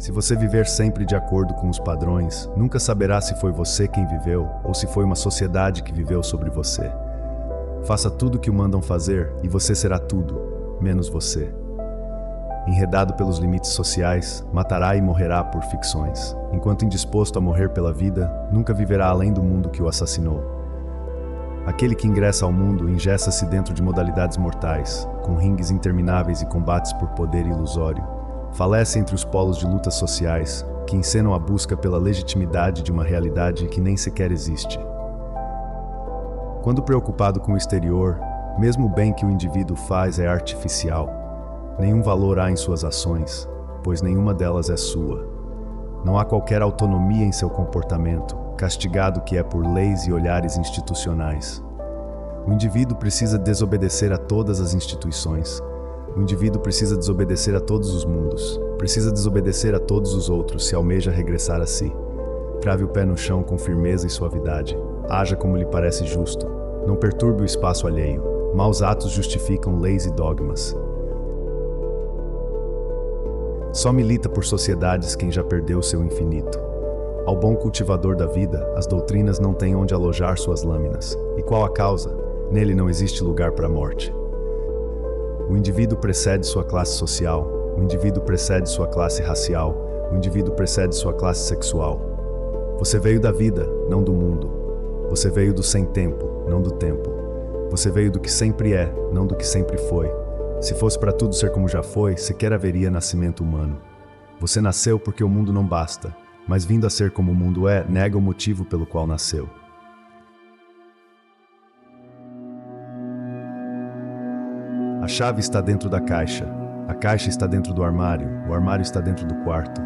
Se você viver sempre de acordo com os padrões, nunca saberá se foi você quem viveu ou se foi uma sociedade que viveu sobre você. Faça tudo o que o mandam fazer e você será tudo, menos você. Enredado pelos limites sociais, matará e morrerá por ficções. Enquanto indisposto a morrer pela vida, nunca viverá além do mundo que o assassinou. Aquele que ingressa ao mundo engessa-se dentro de modalidades mortais, com ringues intermináveis e combates por poder ilusório. Falece entre os polos de lutas sociais, que encenam a busca pela legitimidade de uma realidade que nem sequer existe. Quando preocupado com o exterior, mesmo o bem que o indivíduo faz é artificial. Nenhum valor há em suas ações, pois nenhuma delas é sua. Não há qualquer autonomia em seu comportamento, castigado que é por leis e olhares institucionais. O indivíduo precisa desobedecer a todas as instituições. O indivíduo precisa desobedecer a todos os mundos. Precisa desobedecer a todos os outros se almeja regressar a si. Crave o pé no chão com firmeza e suavidade. Haja como lhe parece justo. Não perturbe o espaço alheio. Maus atos justificam leis e dogmas. Só milita por sociedades quem já perdeu seu infinito. Ao bom cultivador da vida, as doutrinas não têm onde alojar suas lâminas. E qual a causa? Nele não existe lugar para a morte. O indivíduo precede sua classe social, o indivíduo precede sua classe racial, o indivíduo precede sua classe sexual. Você veio da vida, não do mundo. Você veio do sem tempo, não do tempo. Você veio do que sempre é, não do que sempre foi. Se fosse para tudo ser como já foi, sequer haveria nascimento humano. Você nasceu porque o mundo não basta, mas vindo a ser como o mundo é, nega o motivo pelo qual nasceu. A chave está dentro da caixa. A caixa está dentro do armário. O armário está dentro do quarto.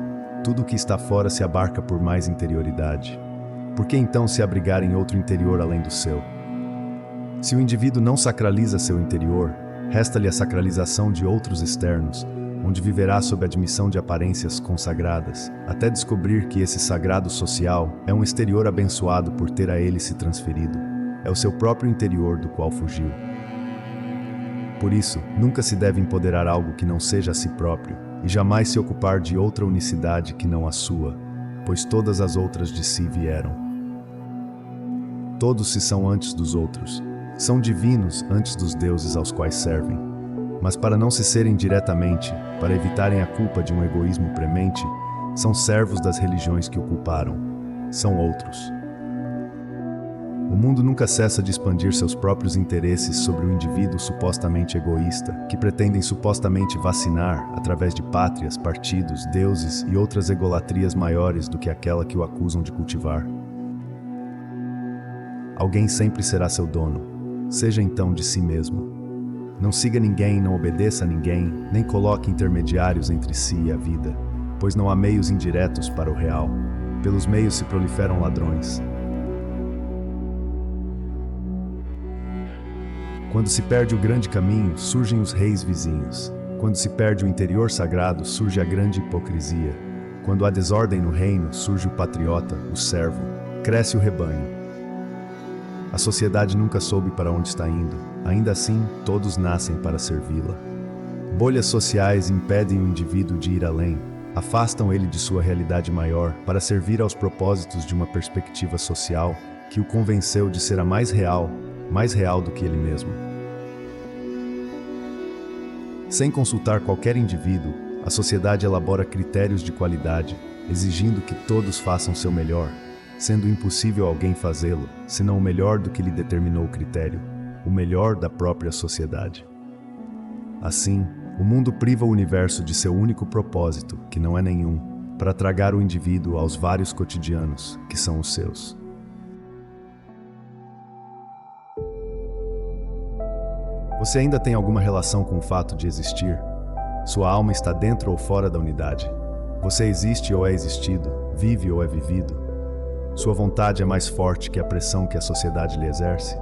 Tudo o que está fora se abarca por mais interioridade. Por que então se abrigar em outro interior além do seu? Se o indivíduo não sacraliza seu interior, resta-lhe a sacralização de outros externos, onde viverá sob a admissão de aparências consagradas, até descobrir que esse sagrado social é um exterior abençoado por ter a ele se transferido. É o seu próprio interior do qual fugiu. Por isso, nunca se deve empoderar algo que não seja a si próprio, e jamais se ocupar de outra unicidade que não a sua, pois todas as outras de si vieram. Todos se são antes dos outros, são divinos antes dos deuses aos quais servem. Mas para não se serem diretamente, para evitarem a culpa de um egoísmo premente, são servos das religiões que o culparam. São outros. O mundo nunca cessa de expandir seus próprios interesses sobre o indivíduo supostamente egoísta, que pretendem supostamente vacinar através de pátrias, partidos, deuses e outras egolatrias maiores do que aquela que o acusam de cultivar. Alguém sempre será seu dono. Seja então de si mesmo. Não siga ninguém, não obedeça a ninguém, nem coloque intermediários entre si e a vida, pois não há meios indiretos para o real. Pelos meios se proliferam ladrões. Quando se perde o grande caminho, surgem os reis vizinhos. Quando se perde o interior sagrado, surge a grande hipocrisia. Quando há desordem no reino, surge o patriota, o servo. Cresce o rebanho. A sociedade nunca soube para onde está indo. Ainda assim, todos nascem para servi-la. Bolhas sociais impedem o indivíduo de ir além. Afastam ele de sua realidade maior para servir aos propósitos de uma perspectiva social que o convenceu de ser a mais real do que ele mesmo. Sem consultar qualquer indivíduo, a sociedade elabora critérios de qualidade, exigindo que todos façam seu melhor, sendo impossível alguém fazê-lo, senão o melhor do que lhe determinou o critério, o melhor da própria sociedade. Assim, o mundo priva o universo de seu único propósito, que não é nenhum, para tragar o indivíduo aos vários cotidianos, que são os seus. Você ainda tem alguma relação com o fato de existir? Sua alma está dentro ou fora da unidade? Você existe ou é existido? Vive ou é vivido? Sua vontade é mais forte que a pressão que a sociedade lhe exerce?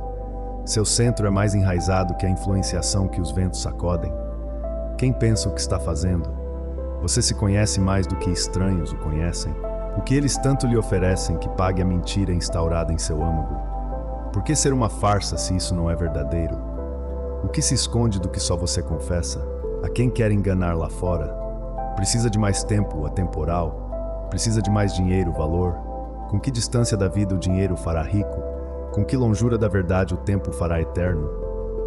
Seu centro é mais enraizado que a influenciação que os ventos sacodem? Quem pensa o que está fazendo? Você se conhece mais do que estranhos o conhecem? O que eles tanto lhe oferecem que pague a mentira instaurada em seu âmago? Por que ser uma farsa se isso não é verdadeiro? O que se esconde do que só você confessa? A quem quer enganar lá fora? Precisa de mais tempo, atemporal? Precisa de mais dinheiro, valor? Com que distância da vida o dinheiro fará rico? Com que longura da verdade o tempo fará eterno?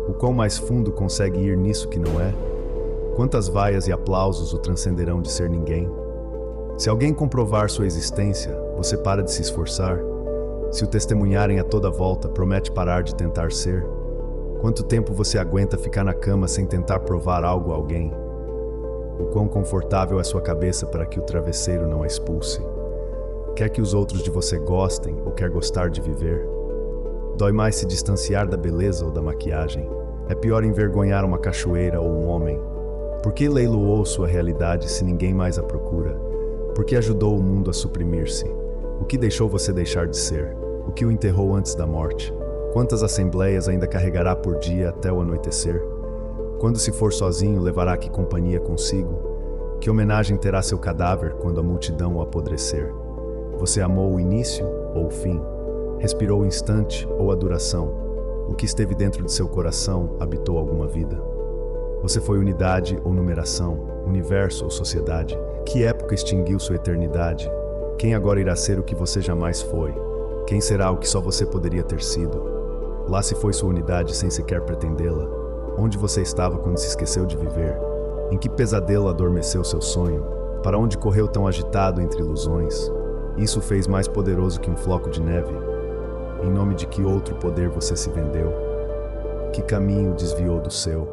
O quão mais fundo consegue ir nisso que não é? Quantas vaias e aplausos o transcenderão de ser ninguém? Se alguém comprovar sua existência, você para de se esforçar? Se o testemunharem a toda volta, promete parar de tentar ser? Quanto tempo você aguenta ficar na cama sem tentar provar algo a alguém? O quão confortável é sua cabeça para que o travesseiro não a expulse? Quer que os outros de você gostem ou quer gostar de viver? Dói mais se distanciar da beleza ou da maquiagem? É pior envergonhar uma cachoeira ou um homem? Por que leiloou sua realidade se ninguém mais a procura? Por que ajudou o mundo a suprimir-se? O que deixou você deixar de ser? O que o enterrou antes da morte? Quantas assembleias ainda carregará por dia até o anoitecer? Quando se for sozinho, levará que companhia consigo? Que homenagem terá seu cadáver quando a multidão o apodrecer? Você amou o início ou o fim? Respirou o instante ou a duração? O que esteve dentro de seu coração habitou alguma vida? Você foi unidade ou numeração? Universo ou sociedade? Que época extinguiu sua eternidade? Quem agora irá ser o que você jamais foi? Quem será o que só você poderia ter sido? Lá se foi sua unidade sem sequer pretendê-la? Onde você estava quando se esqueceu de viver? Em que pesadelo adormeceu seu sonho? Para onde correu tão agitado entre ilusões? Isso o fez mais poderoso que um floco de neve? Em nome de que outro poder você se vendeu? Que caminho desviou do seu?